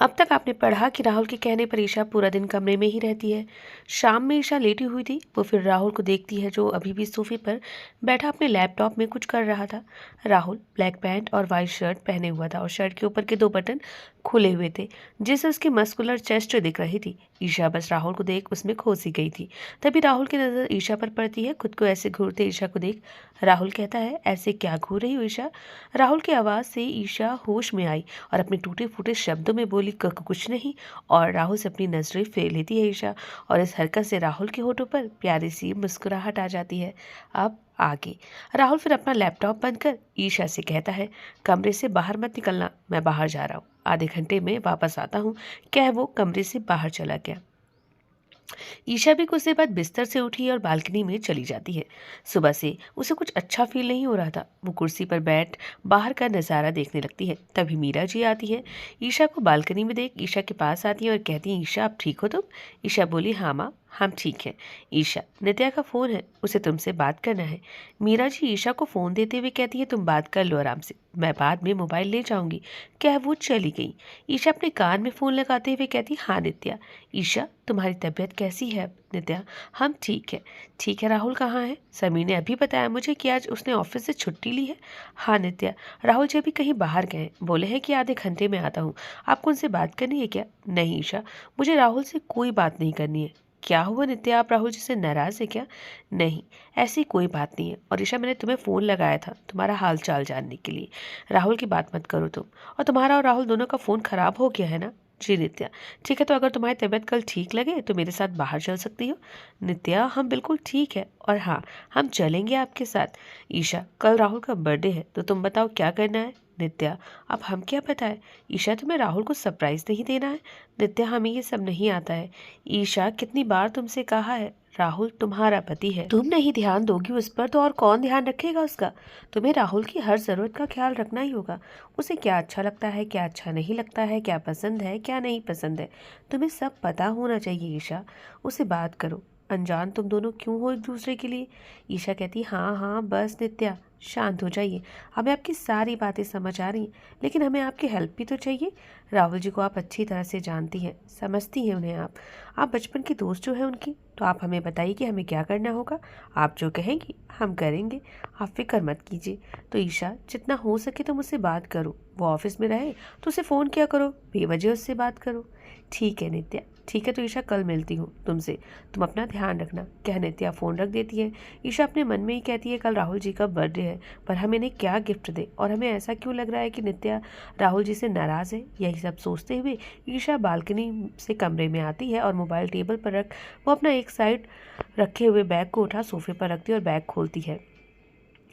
अब तक आपने पढ़ा कि राहुल के कहने पर ईशा पूरा दिन कमरे में ही रहती है। शाम में ईशा लेटी हुई थी, वो फिर राहुल को देखती है जो अभी भी सोफे पर बैठा अपने लैपटॉप में कुछ कर रहा था। राहुल ब्लैक पैंट और वाइट शर्ट पहने हुआ था और शर्ट के ऊपर के 2 बटन खुले हुए थे, जिससे उसकी मस्कुलर चेस्ट दिख रही थी। ईशा बस राहुल को देख उसमें खो सी गई थी। तभी राहुल की नज़र ईशा पर पड़ती है। खुद को ऐसे घूरते ईशा को देख राहुल कहता है, ऐसे क्या घूर रही हो ईशा? राहुल की आवाज़ से ईशा होश में आई और अपने टूटे फूटे शब्दों में बोली, कुछ नहीं। और राहुल से अपनी नजरें फेर लेती है ईशा, और इस हरकत से राहुल के होठों पर प्यारी सी मुस्कुराहट आ जाती है। अब आगे राहुल फिर अपना लैपटॉप बंद कर ईशा से कहता है, कमरे से बाहर मत निकलना, मैं बाहर जा रहा हूँ, आधे घंटे में वापस आता हूँ। कह वो कमरे से बाहर चला गया। ईशा भी कुछ देर बाद बिस्तर से उठी और बालकनी में चली जाती है। सुबह से उसे कुछ अच्छा फील नहीं हो रहा था। वो कुर्सी पर बैठ बाहर का नज़ारा देखने लगती है। तभी मीरा जी आती है। ईशा को बालकनी में देख ईशा के पास आती है और कहती है, ईशा आप ठीक हो तुम? ईशा बोली, हाँ माँ हम ठीक हैं। ईशा, नित्या का फ़ोन है, उसे तुमसे बात करना है। मीरा जी ईशा को फ़ोन देते हुए कहती है, तुम बात कर लो आराम से, मैं बाद में मोबाइल ले जाऊंगी। क्या वो चली गई। ईशा अपने कान में फ़ोन लगाते हुए कहती, हाँ नित्या। ईशा, तुम्हारी तबीयत कैसी है अब? नित्या, हम ठीक है। ठीक है, राहुल कहाँ है? समीर ने अभी बताया मुझे कि आज उसने ऑफिस से छुट्टी ली है। हाँ नित्या, राहुल जी अभी कहीं बाहर गए, बोले हैं कि आधे घंटे में आता हूँ। आपको उनसे बात करनी है क्या? नहीं ईशा, मुझे राहुल से कोई बात नहीं करनी है। क्या हुआ नित्या, आप राहुल जी से नाराज़ है क्या? नहीं, ऐसी कोई बात नहीं है। और ईशा, मैंने तुम्हें फ़ोन लगाया था तुम्हारा हाल चाल जानने के लिए। राहुल की बात मत करो तुम। और तुम्हारा और राहुल दोनों का फ़ोन ख़राब हो गया है ना? जी नित्या, ठीक है, तो अगर तुम्हारी तबीयत कल ठीक लगे तो मेरे साथ बाहर चल सकती हो। नित्या, हम बिल्कुल ठीक है, और हाँ, हम चलेंगे आपके साथ। ईशा, कल राहुल का बर्थडे है, तो तुम बताओ क्या करना है? नित्या, अब हम क्या बताएं? ईशा, तुम्हें राहुल को सरप्राइज नहीं देना है? नित्या, हमें ये सब नहीं आता है। ईशा, कितनी बार तुमसे कहा है, राहुल तुम्हारा पति है, तुम नहीं ध्यान दोगी उस पर तो और कौन ध्यान रखेगा उसका? तुम्हें राहुल की हर ज़रूरत का ख्याल रखना ही होगा। उसे क्या अच्छा लगता है, क्या अच्छा नहीं लगता है, क्या पसंद है, क्या नहीं पसंद है, तुम्हें सब पता होना चाहिए। ईशा, उसे बात करो। अनजान तुम दोनों क्यों हो एक दूसरे के लिए? ईशा कहती, हाँ हाँ बस नित्या, शांत हो जाइए। हमें आपकी सारी बातें समझ आ रही हैं, लेकिन हमें आपकी हेल्प भी तो चाहिए। राहुल जी को आप अच्छी तरह से जानती हैं, समझती हैं उन्हें आप बचपन की दोस्त जो है उनकी। तो आप हमें बताइए कि हमें क्या करना होगा। आप जो कहेंगी हम करेंगे, आप फिक्र मत कीजिए। तो ईशा, जितना हो सके तुम उससे बात करो। वो ऑफिस में रहे तो उसे फ़ोन किया करो, बेवजह उससे बात करो। ठीक है नित्या, ठीक है, तो ईशा कल मिलती हूँ तुमसे, तुम अपना ध्यान रखना। कह नित्या फ़ोन रख देती है। ईशा अपने मन में ही कहती है, कल राहुल जी का बर्थडे है, पर हम इन्हें क्या गिफ्ट दें, और हमें ऐसा क्यों लग रहा है कि नित्या राहुल जी से नाराज़ है। यही सब सोचते हुए ईशा बालकनी से कमरे में आती है और मोबाइल टेबल पर रख वो अपना एक साइड रखे हुए बैग को उठा सोफे पर रखती है और बैग खोलती है।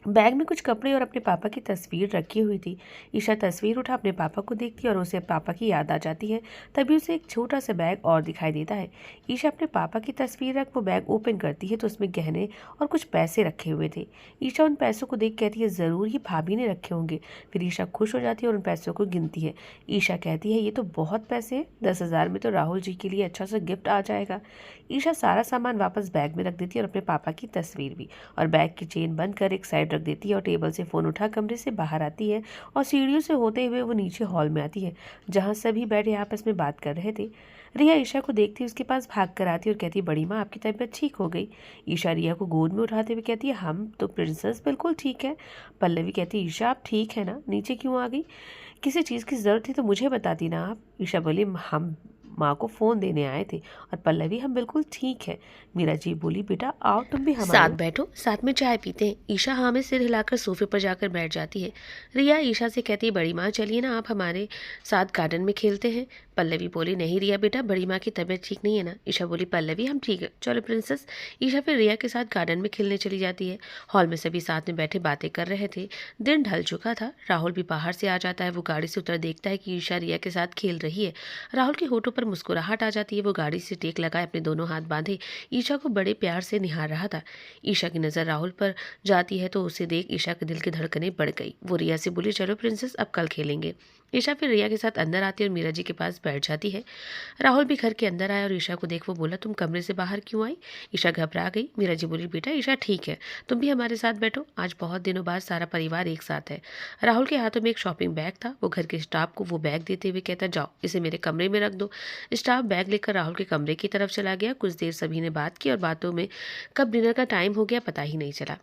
बैग में कुछ कपड़े और अपने पापा की तस्वीर रखी हुई थी। ईशा तस्वीर उठा अपने पापा को देखती है और उसे पापा की याद आ जाती है। तभी उसे एक छोटा सा बैग और दिखाई देता है। ईशा अपने पापा की तस्वीर रख वो बैग ओपन करती है तो उसमें गहने और कुछ पैसे रखे हुए थे। ईशा उन पैसों को देख कहती है, ज़रूर ये भाभी ने रखे होंगे। फिर ईशा खुश हो जाती है और उन पैसों को गिनती है। ईशा कहती है, ये तो बहुत पैसे हैं, 10,000 में तो राहुल जी के लिए अच्छा सा गिफ्ट आ जाएगा। ईशा सारा सामान वापस बैग में रख देती है और अपने पापा की तस्वीर भी, और बैग की चेन बंद कर एक साइड रख देती है और टेबल से फ़ोन उठा कमरे से बाहर आती है और सीढ़ियों से होते हुए वो नीचे हॉल में आती है जहाँ सभी बैठे आपस में बात कर रहे थे। रिया ईशा को देखती उसके पास भाग कर आती और कहती, बड़ी माँ आपकी तबीयत ठीक हो गई? ईशा रिया को गोद में उठाते हुए कहती है, हम तो प्रिंसेस बिल्कुल ठीक है। पल्लवी कहती, ईशा आप ठीक है ना, नीचे क्यों आ गई? किसी चीज़ की ज़रूरत थी तो मुझे बताती ना आप। ईशा बोली, हम माँ को फ़ोन देने आए थे। और पल्लवी, हम बिल्कुल ठीक है। मीरा जी बोली, बेटा आओ तुम भी हमारे साथ बैठो, साथ में चाय पीते हैं। ईशा हाँ में सिर हिलाकर सोफे पर जाकर बैठ जाती है। रिया ईशा से कहती है, बड़ी माँ चलिए ना आप हमारे साथ गार्डन में खेलते हैं। पल्लवी बोली, नहीं रिया बेटा, बड़ी माँ की तबीयत ठीक नहीं है ना। ईशा बोली, पल्लवी हम ठीक है, चलो प्रिंसेस। ईशा फिर रिया के साथ गार्डन में खेलने चली जाती है। हॉल में सभी साथ में बैठे बातें कर रहे थे। दिन ढल चुका था। राहुल भी बाहर से आ जाता है। वो गाड़ी से उतर देखता है कि ईशा रिया के साथ खेल रही है। राहुल के होठों पर मुस्कुराहट आ जाती है। वो गाड़ी से टेक लगाए अपने दोनों हाथ बांधे ईशा को बड़े प्यार से निहार रहा था। ईशा की नज़र राहुल पर जाती है तो उसे देख ईशा के दिल की धड़कनें बढ़ गई। वो रिया से बोली, चलो प्रिंसेस अब कल खेलेंगे। ईशा फिर रिया के साथ अंदर आती है और मीरा जी के पास बैठ जाती है। राहुल भी घर के अंदर आया और ईशा को देख वो बोला, तुम कमरे से बाहर क्यों आई? ईशा घबरा गई। मीरा जी बोली, बेटा ईशा ठीक है, तुम भी हमारे साथ बैठो, आज बहुत दिनों बाद सारा परिवार एक साथ है। राहुल के हाथों में एक शॉपिंग बैग था। वो घर के स्टाफ को वो बैग देते हुए कहता, जाओ इसे मेरे कमरे में रख दो। स्टाफ बैग लेकर राहुल के कमरे की तरफ चला गया। कुछ देर सभी ने बात की और बातों में कब डिनर का टाइम हो गया पता ही नहीं चला।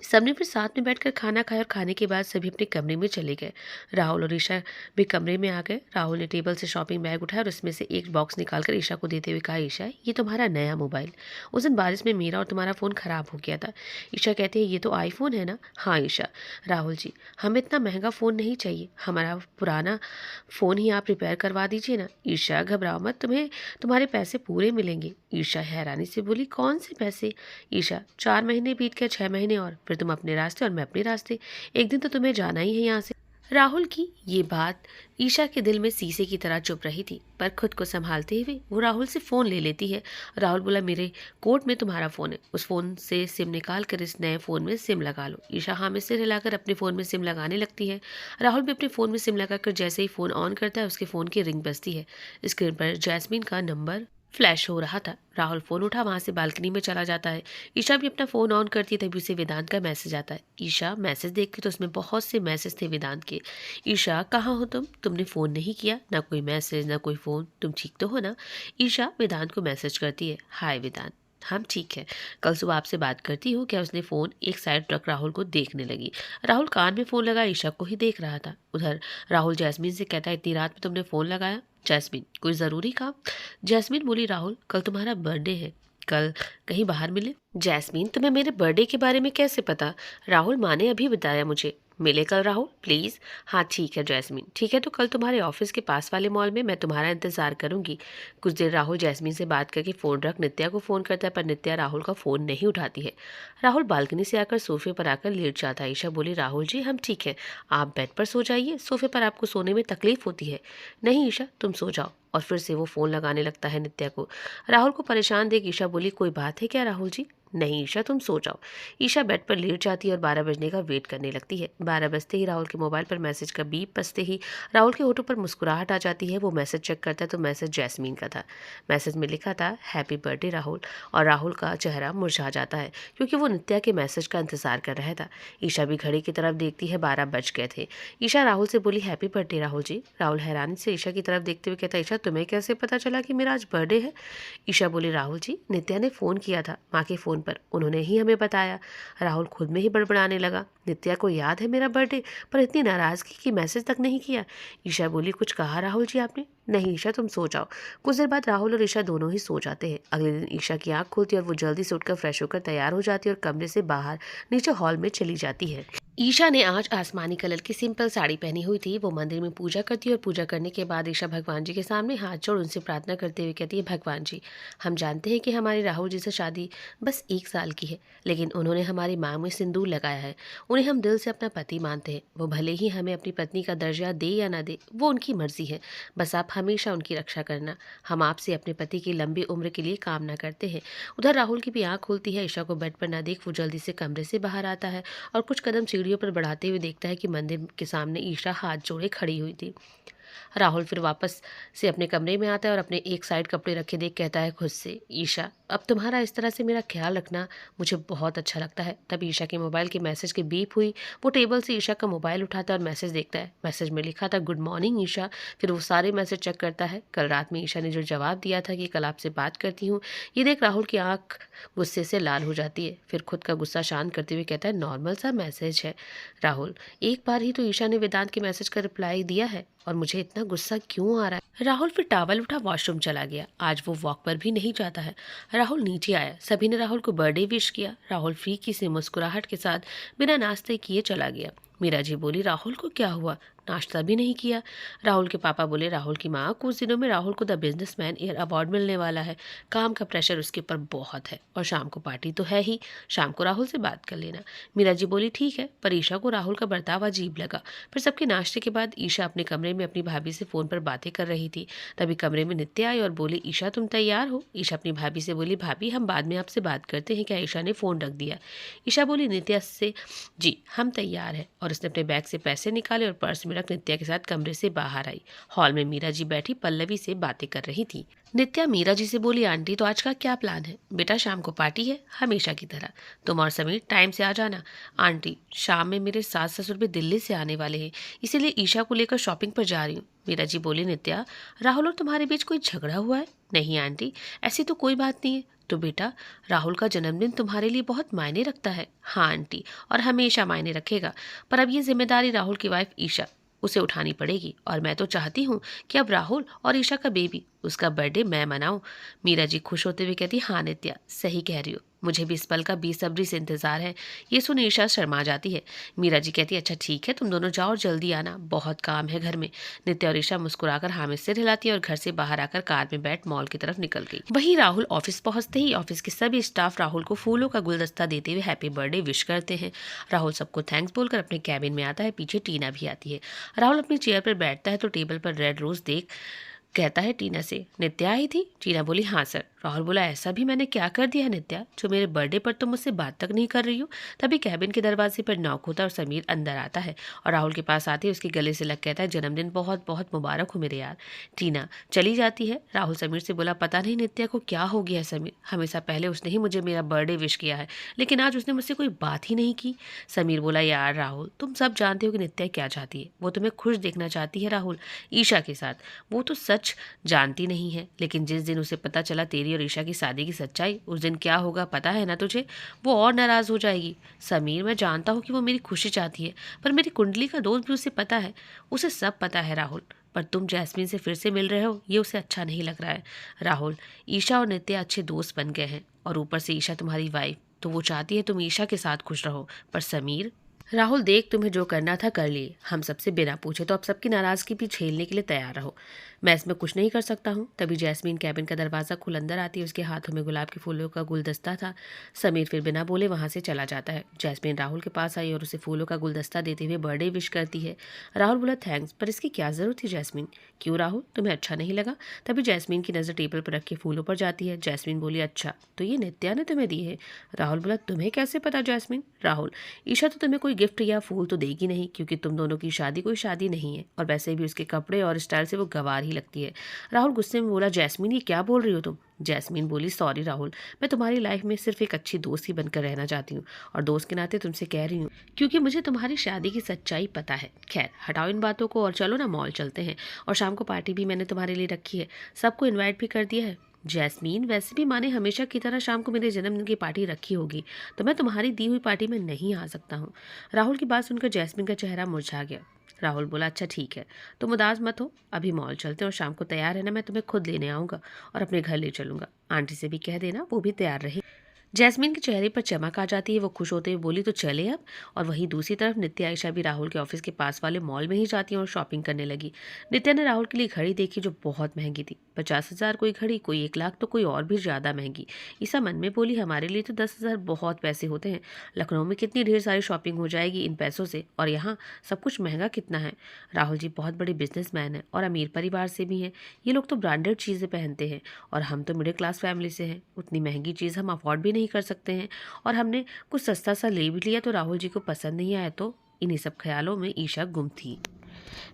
सबने फिर साथ में बैठकर खाना खाया और खाने के बाद सभी अपने कमरे में चले गए। राहुल और ईशा भी कमरे में आ गए। राहुल ने टेबल से शॉपिंग बैग उठाया और उसमें से एक बॉक्स निकालकर ईशा को देते हुए कहा, ईशा ये तुम्हारा नया मोबाइल, उस दिन बारिश में मेरा और तुम्हारा फ़ोन ख़राब हो गया था। ईशा कहती है, ये तो आईफोन है ना? हाँ ईशा। राहुल जी, हमें इतना महंगा फ़ोन नहीं चाहिए, हमारा पुराना फ़ोन ही आप रिपेयर करवा दीजिए ना। ईशा घबराओ मत, तुम्हें तुम्हारे पैसे पूरे मिलेंगे। ईशा हैरानी से बोली, कौन से पैसे? ईशा, 4 महीने बीत गए, 6 महीने और फिर तुम अपने रास्ते और मैं अपने रास्ते, एक दिन तो तुम्हें जाना ही है यहाँ से। राहुल की ये बात ईशा के दिल में शीशे की तरह चुभ रही थी, पर खुद को संभालते हुए वो राहुल से फ़ोन ले लेती है। राहुल बोला, मेरे कोट में तुम्हारा फ़ोन है, उस फ़ोन से सिम निकाल कर इस नए फ़ोन में सिम लगा लो। ईशा हाँ में सिर हिलाकर अपने फ़ोन में सिम लगाने लगती है। राहुल भी अपने फ़ोन में सिम लगाकर जैसे ही फ़ोन ऑन करता है उसके फ़ोन की रिंग बजती है। स्क्रीन पर जैस्मीन का नंबर फ्लैश हो रहा था। राहुल फ़ोन उठा वहां से बालकनी में चला जाता है। ईशा भी अपना फ़ोन ऑन करती है, तभी उसे वेदांत का मैसेज आता है। ईशा मैसेज देखती तो उसमें बहुत से मैसेज थे वेदांत के। ईशा, कहाँ हो तुम? तुमने फ़ोन नहीं किया, ना कोई मैसेज ना कोई फ़ोन, तुम ठीक तो हो ना? ईशा वेदांत को मैसेज करती है, हाय वेदांत, हम ठीक है, कल सुबह आपसे बात करती हूँ क्या? उसने फ़ोन एक साइड रख राहुल को देखने लगी। राहुल कान में फ़ोन लगा ईशा को ही देख रहा था। उधर राहुल जैस्मीन से कहता है, इतनी रात में तुमने फ़ोन लगाया? जैस्मीन, कोई ज़रूरी काम? जैस्मीन बोली, राहुल कल तुम्हारा बर्थडे है, कल कहीं बाहर मिले? जैस्मीन, तुम्हें मेरे बर्थडे के बारे में कैसे पता? राहुल, माँ ने अभी बताया मुझे। मिले कल राहुल प्लीज़? हाँ ठीक है जैस्मीन, ठीक है तो कल तुम्हारे ऑफिस के पास वाले मॉल में मैं तुम्हारा इंतज़ार करूंगी। कुछ देर राहुल जैस्मीन से बात करके फ़ोन रख नित्या को फ़ोन करता है, पर नित्या राहुल का फ़ोन नहीं उठाती है। राहुल बालकनी से आकर सोफे पर आकर लेट जाता है। ईशा बोली, राहुल जी हम ठीक है, आप बेड पर सो जाइए, सोफे पर आपको सोने में तकलीफ होती है। नहीं ईशा, तुम सो जाओ। और फिर से वो फ़ोन लगाने लगता है नित्या को। राहुल को परेशान देख ईशा बोली, कोई बात है क्या राहुल जी? नहीं ईशा, तुम सो जाओ। ईशा बेड पर लेट जाती है और 12 बजने का वेट करने लगती है। 12 बजते ही राहुल के मोबाइल पर मैसेज का बीप बजते ही राहुल के होठों पर मुस्कुराहट आ जाती है। वो मैसेज चेक करता है तो मैसेज जैस्मीन का था। मैसेज में लिखा था, हैप्पी बर्थडे राहुल। और राहुल का चेहरा मुरझा जाता है क्योंकि वो नित्या के मैसेज का इंतजार कर रहा था। ईशा भी घड़ी की तरफ देखती है, 12 बज गए थे। ईशा राहुल से बोली, हैप्पी बर्थडे राहुल जी। राहुल हैरानी से ईशा की तरफ देखते हुए कहता, ईशा तुम्हें कैसे पता चला कि मेरा आज बर्थडे है? ईशा बोली, राहुल जी नित्या ने फ़ोन किया था माँ के फ़ोन पर, उन्होंने ही हमें बताया। राहुल खुद में ही बड़बड़ाने लगा, नित्या को याद है मेरा बर्थडे, पर इतनी नाराज़गी कि मैसेज तक नहीं किया। ईशा बोली, कुछ कहा राहुल जी आपने? नहीं ईशा, तुम सो जाओ। कुछ देर बाद राहुल और ईशा दोनों ही सो जाते हैं। अगले दिन ईशा की आंख खुलती है और वो जल्दी से उठकर फ्रेश होकर तैयार हो जाती है और कमरे से बाहर नीचे हॉल में चली जाती है। ईशा ने आज आसमानी कलर की सिंपल साड़ी पहनी हुई थी। वो मंदिर में पूजा करती है और पूजा करने के बाद ईशा भगवान जी के सामने हाथ जोड़ उनसे प्रार्थना करते हुए कहती है, भगवान जी हम जानते हैं कि हमारे राहुल जी से शादी बस 1 साल की है, लेकिन उन्होंने हमारी मांग में सिंदूर लगाया है। उन्हें हम दिल से अपना पति मानते हैं। वो भले ही हमें अपनी पत्नी का दर्जा दे या ना दे, वो उनकी मर्जी है, बस आप हमेशा उनकी रक्षा करना। हम आपसे अपने पति की लंबी उम्र के लिए कामना करते हैं। उधर राहुल की भी आँख खुलती है। ईशा को बेड पर ना देख वो जल्दी से कमरे से बाहर आता है और कुछ कदम सीढ़ियों पर बढ़ाते हुए देखता है कि मंदिर के सामने ईशा हाथ जोड़े खड़ी हुई थी। राहुल फिर वापस से अपने कमरे में आता है और अपने एक साइड कपड़े रखे देख कहता है खुद से, ईशा अब तुम्हारा इस तरह से मेरा ख्याल रखना मुझे बहुत अच्छा लगता है। तब ईशा के मोबाइल के मैसेज की बीप हुई। वो टेबल से ईशा का मोबाइल उठाता है और मैसेज देखता है। मैसेज में लिखा था, गुड मॉर्निंग ईशा। फिर वो सारे मैसेज चेक करता है। कल रात में ईशा ने जो जवाब दिया था कि कल आपसे बात करती हूँ, ये देख राहुल की आंख गुस्से से लाल हो जाती है। फिर खुद का गुस्सा शांत करते हुए कहता है, नॉर्मल सा मैसेज है राहुल, एक बार ही तो ईशा ने वेदांत के मैसेज का रिप्लाई दिया है और मुझे इतना गुस्सा क्यों आ रहा है? राहुल फिर टॉवल उठा वॉशरूम चला गया। आज वो वॉक पर भी नहीं जाता है। राहुल नीचे आया। सभी ने राहुल को बर्थडे विश किया। राहुल फीकी से मुस्कुराहट के साथ बिना नाश्ते किए चला गया। मीरा जी बोली, राहुल को क्या हुआ, नाश्ता भी नहीं किया? राहुल के पापा बोले, राहुल की माँ, कुछ दिनों में राहुल को द बिजनेसमैन ईयर अवार्ड मिलने वाला है, काम का प्रेशर उसके ऊपर बहुत है और शाम को पार्टी तो है ही, शाम को राहुल से बात कर लेना। मीरा जी बोली, ठीक है, पर ईशा को राहुल का बर्ताव अजीब लगा। फिर सबके नाश्ते के बाद ईशा अपने कमरे में अपनी भाभी से फ़ोन पर बातें कर रही थी। तभी कमरे में नित्या आई और बोली, ईशा तुम तैयार हो? ईशा अपनी भाभी से बोली, भाभी हम बाद में आपसे बात करते हैं, क्या? ईशा ने फ़ोन रख दिया। ईशा बोली नित्या से, जी हम तैयार हैं, और उसने अपने बैग से पैसे निकाले और पर्स में में रख नित्या के साथ कमरे से बाहर आई। हॉल में मीरा जी बैठी पल्लवी से बातें कर रही थी। नित्या मीरा जी से बोली, आंटी तो आज का क्या प्लान है? बेटा शाम को पार्टी है, हमेशा की तरह। तुम और समीर टाइम से आ जाना। आंटी शाम में मेरे सास ससुर भी दिल्ली से आने वाले हैं, इसीलिए ईशा को लेकर शॉपिंग पर जा रही हूँ। मीरा जी बोली, नित्या राहुल और तुम्हारे बीच कोई झगड़ा हुआ है? नहीं आंटी, ऐसी तो कोई बात नहीं है। तो बेटा राहुल का जन्मदिन तुम्हारे लिए बहुत मायने रखता है। हाँ आंटी, और हमेशा मायने रखेगा, पर अब ये जिम्मेदारी राहुल की वाइफ ईशा उसे उठानी पड़ेगी, और मैं तो चाहती हूँ कि अब राहुल और ईशा का बेबी, उसका बर्थडे मैं मनाऊं। मीरा जी खुश होते हुए कहती, हाँ नित्या सही कह रही हो, मुझे भी इस पल का बेसब्री से इंतजार है। ये सुन ईशा शर्मा जाती है। मीरा जी कहती, अच्छा ठीक है, तुम दोनों जाओ और जल्दी आना, बहुत काम है घर में। नित्या और ईशा मुस्कुराकर हाँ में सिर हिलाती है और घर से बाहर आकर कार में बैठ मॉल की तरफ निकल गई। वहीं राहुल ऑफिस पहुंचते ही ऑफिस के सभी स्टाफ राहुल को फूलों का गुलदस्ता देते हुए हैप्पी बर्थडे विश करते हैं। राहुल सबको थैंक्स बोलकर अपने कैबिन में आता है। पीछे टीना भी आती है। राहुल अपनी चेयर पर बैठता है तो टेबल पर रेड रोज देख कहता है टीना से, नित्या आई थी? टीना बोली, हाँ सर। राहुल बोला, ऐसा भी मैंने क्या कर दिया है नित्या, जो मेरे बर्थडे पर तुम मुझसे बात तक नहीं कर रही हो? तभी कैबिन के दरवाजे पर नॉक होता है और समीर अंदर आता है और राहुल के पास आते ही उसके गले से लग कहता है, जन्मदिन बहुत बहुत मुबारक हो मेरे यार। टीना चली जाती है। राहुल समीर से बोला, पता नहीं नित्या को क्या हो गया है समीर, हमेशा पहले उसने ही मुझे मेरा बर्थडे विश किया है, लेकिन आज उसने मुझसे कोई बात ही नहीं की। समीर बोला, यार राहुल तुम सब जानते हो कि नित्या क्या चाहती है, वो तुम्हें खुश देखना चाहती है राहुल, ईशा के साथ। वो तो सच जानती नहीं है, लेकिन जिस दिन उसे पता चला तेरी और ईशा की शादी की सच्चाई, उस दिन क्या होगा पता है ना तुझे? वो और नाराज हो जाएगी। समीर मैं जानता हूँ कि वो मेरी खुशी चाहती है, पर मेरी कुंडली का दोष भी उसे पता है, उसे सब पता है राहुल। पर तुम जैस्मीन से फिर से मिल रहे हो, ये उसे अच्छा नहीं लग रहा है। राहुल ईशा और नित्या अच्छे दोस्त बन गए हैं, और ऊपर से ईशा तुम्हारी वाइफ, तो वो चाहती है तुम ईशा के साथ खुश रहो। पर समीर, राहुल देख तुम्हें जो करना था कर लिए, हम सबसे बिना पूछे, तो अब सबकी नाराजगी भी झेलने के लिए तैयार रहो। मैं इसमें कुछ नहीं कर सकता हूँ। तभी जैस्मीन कैबिन का दरवाज़ा खुल अंदर आती है। उसके हाथों में गुलाब के फूलों का गुलदस्ता था। समीर फिर बिना बोले वहाँ से चला जाता है। जैस्मीन राहुल के पास आई और उसे फूलों का गुलदस्ता देते हुए बर्थडे विश करती है। राहुल बोला, थैंक्स, पर इसकी क्या ज़रूरत थी जैस्मीन? क्यों राहुल, तुम्हें अच्छा नहीं लगा? तभी जैस्मीन की नज़र टेबल पर रखे फूलों पर जाती है। जैस्मीन बोली, अच्छा तो ये नित्या ने तुम्हें दी है? राहुल बोला, तुम्हें कैसे पता जैस्मीन? राहुल, ईशा तो तुम्हें कोई गिफ्ट या फूल तो देगी नहीं, क्योंकि तुम दोनों की शादी कोई शादी नहीं है, और वैसे भी उसके कपड़े और स्टाइल से वो गंवार ही लगती है। राहुल गुस्से में बोला, जैस्मीन ये क्या बोल रही हो तुम? जैस्मीन बोली, सॉरी राहुल, मैं तुम्हारी लाइफ में सिर्फ एक अच्छी दोस्त ही बनकर रहना चाहती हूँ, और दोस्त के नाते तुमसे कह रही हूँ, क्योंकि मुझे तुम्हारी शादी की सच्चाई पता है। खैर हटाओ इन बातों को और चलो ना मॉल चलते हैं, और शाम को पार्टी भी मैंने तुम्हारे लिए रखी है, सबको इन्वाइट भी कर दिया है। जैस्मीन, वैसे भी माँ ने हमेशा की तरह शाम को मेरे जन्मदिन की पार्टी रखी होगी, तो मैं तुम्हारी दी हुई पार्टी में नहीं आ सकता हूँ। राहुल की बात सुनकर जैस्मीन का चेहरा मुरझा गया। राहुल बोला, अच्छा ठीक है, तुम उदास मत हो, अभी मॉल चलते हैं और शाम को तैयार रहना, मैं तुम्हें खुद लेने आऊँगा और अपने घर ले चलूँगा। आंटी से भी कह देना वो भी तैयार रहे। जैस्मीन के चेहरे पर चमक आ जाती है। वो खुश होते हुए बोली, तो चले अब। और वहीं दूसरी तरफ नित्या आयशा भी राहुल के ऑफिस के पास वाले मॉल में ही जाती हैं और शॉपिंग करने लगी। नित्या ने राहुल के लिए घड़ी देखी जो बहुत महंगी थी। 50,000 कोई घड़ी, कोई 1 लाख, तो कोई और भी ज़्यादा महंगी। ईसा मन में बोली, हमारे लिए तो 10,000 बहुत पैसे होते हैं, लखनऊ में कितनी ढेर सारी शॉपिंग हो जाएगी इन पैसों से, और यहाँ सब कुछ महंगा कितना है। राहुल जी बहुत बड़े बिजनेसमैन हैं और अमीर परिवार से भी हैं। ये लोग तो ब्रांडेड चीज़ें पहनते हैं, और हम तो मिडिल क्लास फैमिली से हैं, उतनी महंगी चीज़ हम अफोर्ड भी नहीं कर सकते हैं, और हमने कुछ सस्ता सा ले भी लिया तो राहुल जी को पसंद नहीं आया। तो इन्हीं सब ख्यालों में ईशा गुम थी।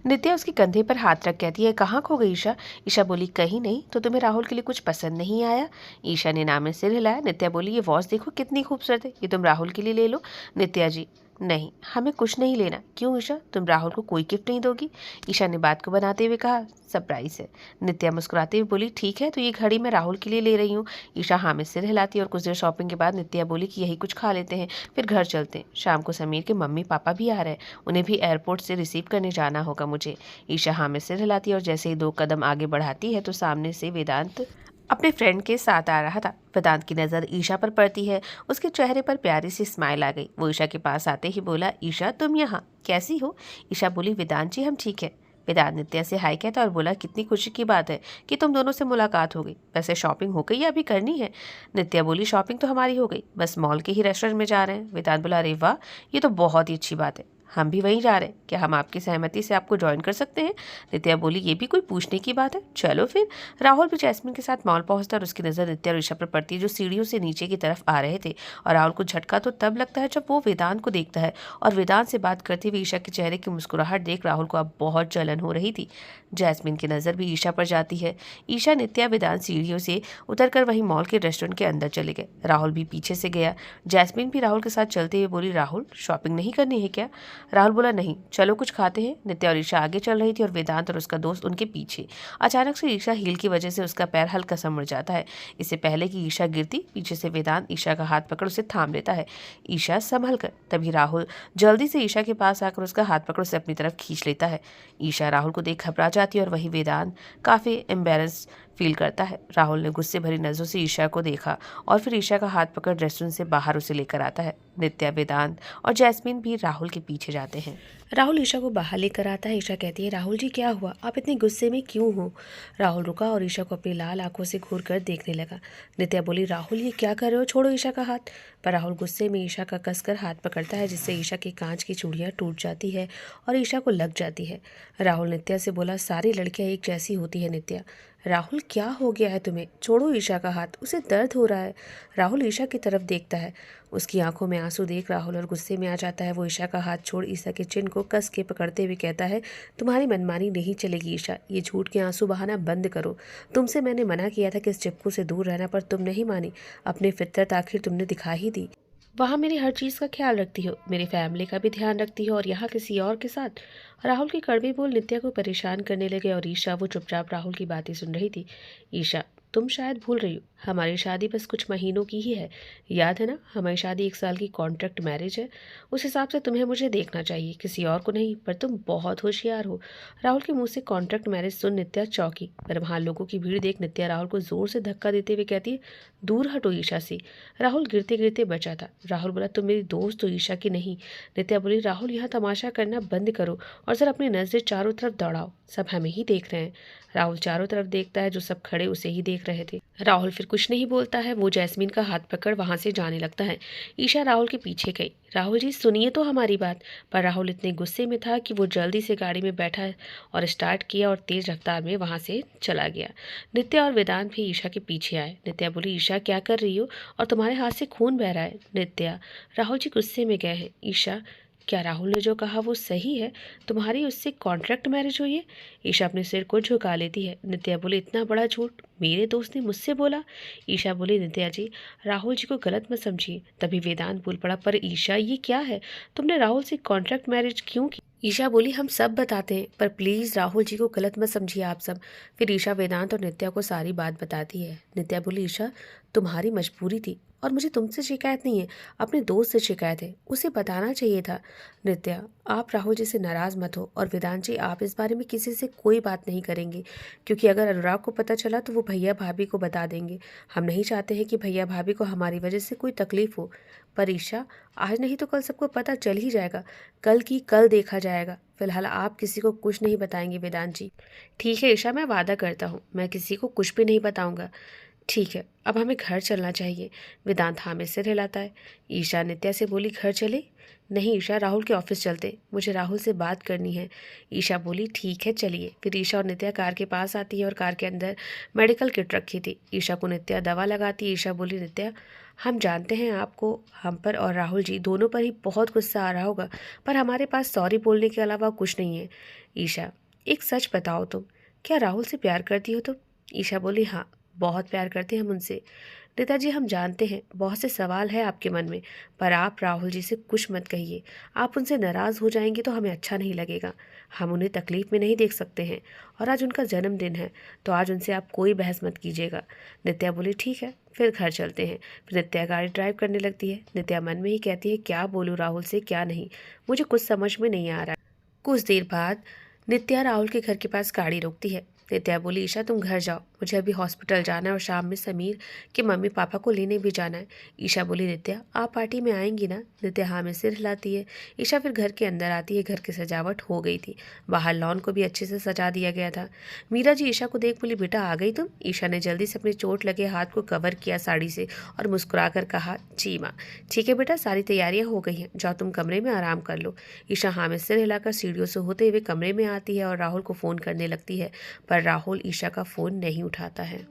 नित्या उसके कंधे पर हाथ रख कहती है, कहाँ खो गई ईशा? ईशा बोली, कहीं नहीं, तो तुम्हें राहुल के लिए कुछ पसंद नहीं आया? ईशा ने नाम में सिर हिलाया। नित्या बोली, ये वॉच देखो कितनी खूबसूरत है, ये तुम राहुल के लिए ले लो। नित्या जी, नहीं हमें कुछ नहीं लेना। क्यों ईशा, तुम राहुल को कोई गिफ्ट नहीं दोगी? ईशा ने बात को बनाते हुए कहा, सरप्राइज है। नित्या मुस्कुराते हुए बोली, ठीक है, तो ये घड़ी मैं राहुल के लिए ले रही हूँ। ईशा हाँ में सिर हिलाती और कुछ देर शॉपिंग के बाद नित्या बोली कि यही कुछ खा लेते हैं, फिर घर चलते हैं। शाम को समीर के मम्मी पापा भी आ रहे हैं, उन्हें भी एयरपोर्ट से रिसीव करने जाना होगा मुझे। ईशा हाँ में सिर हिलाती और जैसे ही 2 कदम आगे बढ़ाती है तो सामने से वेदांत अपने फ्रेंड के साथ आ रहा था। वेदांत की नज़र ईशा पर पड़ती है। उसके चेहरे पर प्यारी सी स्माइल आ गई। वो ईशा के पास आते ही बोला, ईशा तुम यहाँ कैसी हो? ईशा बोली, वेदांत जी हम ठीक है। वेदांत नित्या से हाय कहता और बोला, कितनी खुशी की बात है कि तुम दोनों से मुलाकात हो गई। वैसे शॉपिंग हो गई या अभी करनी है? नित्या बोली, शॉपिंग तो हमारी हो गई, बस मॉल के ही रेस्टोरेंट में जा रहे हैं। वेदांत बोला, अरे वाह, ये तो बहुत ही अच्छी बात है। हम भी वहीं जा रहे हैं, क्या हम आपकी सहमति से आपको ज्वाइन कर सकते हैं? नित्या बोली, ये भी कोई पूछने की बात है, चलो फिर। राहुल भी जैस्मिन के साथ मॉल पहुंचता है और उसकी नज़र नित्या और ईशा पर पड़ती है जो सीढ़ियों से नीचे की तरफ आ रहे थे। और राहुल को झटका तो तब लगता है जब वो वेदांत को देखता है, और वेदांत से बात करते हुए ईशा के चेहरे की मुस्कुराहट देख राहुल को अब बहुत जलन हो रही थी। जैस्मिन की नज़र भी ईशा पर जाती है। ईशा, नित्या, वेदांत सीढ़ियों से उतरकर वहीं मॉल के रेस्टोरेंट के अंदर चले गए। राहुल भी पीछे से गया। जैस्मिन भी राहुल के साथ चलते हुए बोली, राहुल शॉपिंग नहीं करनी है क्या? राहुल बोला, नहीं, चलो कुछ खाते हैं। नित्या और ईशा आगे चल रही थी और वेदांत और उसका दोस्त उनके पीछे। अचानक से ईशा हील की वजह से उसका पैर हल्का सा मुड़ जाता है। इससे पहले कि ईशा गिरती, पीछे से वेदांत ईशा का हाथ पकड़ उसे थाम लेता है। ईशा संभल कर। तभी राहुल जल्दी से ईशा के पास आकर उसका हाथ पकड़ उसे अपनी तरफ खींच लेता है। ईशा राहुल को देख घबरा जाती है और वही वेदांत काफ़ी एम्बेरस फील करता है। राहुल ने गुस्से भरी नज़रों से ईशा को देखा और फिर ईशा का हाथ पकड़ रेस्टोरेंट से बाहर उसे लेकर आता है। नित्या, वेदांत और जैस्मिन भी राहुल के पीछे जाते हैं। राहुल ईशा को बाहर लेकर आता है। ईशा कहती है, राहुल जी क्या हुआ, आप इतने गुस्से में क्यों हो? राहुल रुका और ईशा को अपनी लाल आंखों से घूर कर देखने लगा। नित्या बोली, राहुल ये क्या कर रहे हो, छोड़ो ईशा का हाथ। पर राहुल गुस्से में ईशा का कसकर हाथ पकड़ता है जिससे ईशा की कांच की चूड़ियाँ टूट जाती है और ईशा को लग जाती है। राहुल नित्या से बोला, सारी लड़कियाँ एक जैसी होती है नित्या। राहुल क्या हो गया है तुम्हें, छोड़ो ईशा का हाथ, उसे दर्द हो रहा है। राहुल ईशा की तरफ देखता है। उसकी आंखों में आंसू देख राहुल और गुस्से में आ जाता है। वो ईशा का हाथ छोड़ ईशा के चिन को कस के पकड़ते हुए कहता है, तुम्हारी मनमानी नहीं चलेगी ईशा, ये झूठ के आंसू बहाना बंद करो। तुमसे मैंने मना किया था कि इस चिपकू से दूर रहना, पर तुम नहीं मानी। अपनी फितरत आखिर तुमने दिखा ही दी। वहाँ मेरी हर चीज़ का ख्याल रखती हो, मेरी फैमिली का भी ध्यान रखती हो, और यहाँ किसी और के साथ। राहुल के कड़वे बोल नित्या को परेशान करने लगे और ईशा, वो चुपचाप राहुल की बातें सुन रही थी। ईशा, तुम शायद भूल रही हो, हमारी शादी बस कुछ महीनों की ही है। याद है ना, हमारी शादी 1 साल की कॉन्ट्रैक्ट मैरिज है। उस हिसाब से तुम्हें मुझे देखना चाहिए, किसी और को नहीं। पर तुम बहुत होशियार हो। राहुल के मुंह से कॉन्ट्रैक्ट मैरिज सुन नित्या चौंकी, पर वहाँ लोगों की भीड़ देख नित्या राहुल को जोर से धक्का देते हुए कहती है, दूर हटो ईशा से। राहुल गिरते गिरते बचा था। राहुल बोला, तुम मेरी दोस्त हो ईशा की नहीं। नित्या बोली, राहुल यहाँ तमाशा करना बंद करो और जरा अपनी नजरें चारों तरफ दौड़ाओ, सब हमें ही देख रहे हैं। राहुल चारों तरफ देखता है, जो सब खड़े उसे ही देख रहे थे। राहुल फिर कुछ नहीं बोलता है। वो जैस्मिन का हाथ पकड़ वहां से जाने लगता है। ईशा राहुल के पीछे गई। राहुल जी सुनिए तो हमारी बात। पर राहुल इतने गुस्से में था कि वो जल्दी से गाड़ी में बैठा और स्टार्ट किया और तेज रफ्तार में वहां से चला गया। नित्या और वेदांत भी ईशा के पीछे आए। नित्या बोली, ईशा क्या कर रही हो, और तुम्हारे हाथ से खून बह रहा है। नित्या, राहुल जी गुस्से में गए हैं। ईशा, क्या राहुल ने जो कहा वो सही है, तुम्हारी उससे कॉन्ट्रैक्ट मैरिज हुई है? ईशा अपने सिर को झुका लेती है। नित्या बोली, इतना बड़ा झूठ मेरे दोस्त ने मुझसे बोला? ईशा बोली, नित्या जी, राहुल जी को गलत मत समझिए। तभी वेदांत बोल पड़ा, पर ईशा ये क्या है, तुमने राहुल से कॉन्ट्रैक्ट मैरिज क्यों की? ईशा बोली, हम सब बताते हैं, पर प्लीज़ राहुल जी को गलत मत समझिए आप सब। फिर ईशा वेदांत और नित्या को सारी बात बताती है। नित्या बोली, ईशा तुम्हारी मजबूरी थी, और मुझे तुमसे शिकायत नहीं है, अपने दोस्त से शिकायत है, उसे बताना चाहिए था। नित्या, आप राहुल जी से नाराज़ मत हो, और वेदांत जी आप इस बारे में किसी से कोई बात नहीं करेंगे, क्योंकि अगर अनुराग को पता चला तो वो भैया भाभी को बता देंगे। हम नहीं चाहते हैं कि भैया भाभी को हमारी वजह से कोई तकलीफ हो। पर ईशा, आज नहीं तो कल सबको पता चल ही जाएगा, कल की कल देखा जाएगा। फिलहाल आप किसी को कुछ नहीं बताएंगे वेदांत जी। ठीक है ईशा, मैं वादा करता हूँ, मैं किसी को कुछ भी नहीं बताऊँगा। ठीक है, अब हमें घर चलना चाहिए। वेदांत हाँ में सिर हिलाता है। ईशा नित्या से बोली, घर चले? नहीं ईशा, राहुल के ऑफिस चलते, मुझे राहुल से बात करनी है। ईशा बोली, ठीक है चलिए। फिर ईशा और नित्या कार के पास आती है और कार के अंदर मेडिकल किट रखी थी। ईशा को नित्या दवा लगाती है। ईशा बोली, नित्या हम जानते हैं आपको हम पर और राहुल जी दोनों पर ही बहुत गुस्सा आ रहा होगा, पर हमारे पास सॉरी बोलने के अलावा कुछ नहीं है। ईशा, एक सच बताओ, तुम क्या राहुल से प्यार करती हो तुम? ईशा बोली, हाँ बहुत प्यार करते हैं हम उनसे। नेताजी, हम जानते हैं बहुत से सवाल है आपके मन में, पर आप राहुल जी से कुछ मत कहिए। आप उनसे नाराज़ हो जाएंगे तो हमें अच्छा नहीं लगेगा। हम उन्हें तकलीफ में नहीं देख सकते हैं, और आज उनका जन्मदिन है, तो आज उनसे आप कोई बहस मत कीजिएगा। नित्या बोली, ठीक है फिर घर चलते हैं। फिर नित्या गाड़ी ड्राइव करने लगती है। नित्या मन में ही कहती है, क्या बोलूँ राहुल से क्या नहीं, मुझे कुछ समझ में नहीं आ रहा। कुछ देर बाद नित्या राहुल के घर के पास गाड़ी रोकती है। नित्या बोली, ईशा तुम घर जाओ, मुझे अभी हॉस्पिटल जाना है और शाम में समीर के मम्मी पापा को लेने भी जाना है। ईशा बोली, नित्या आप पार्टी में आएंगी ना? नित्या हाँ में सिर हिलाती है। ईशा फिर घर के अंदर आती है। घर की सजावट हो गई थी, बाहर लॉन को भी अच्छे से सजा दिया गया था। मीरा जी ईशा को देख बोली, बेटा आ गई तुम? ईशा ने जल्दी से अपने चोट लगे हाथ को कवर किया साड़ी से और मुस्कुरा कर कहा, जी माँ। ठीक है बेटा, सारी तैयारियां हो गई हैं, जाओ तुम कमरे में आराम कर लो। ईशा हाँ में सिर हिलाकर सीढ़ियों से होते हुए कमरे में आती है और राहुल को फ़ोन करने लगती है, पर राहुल ईशा का फ़ोन नहीं उठाता है।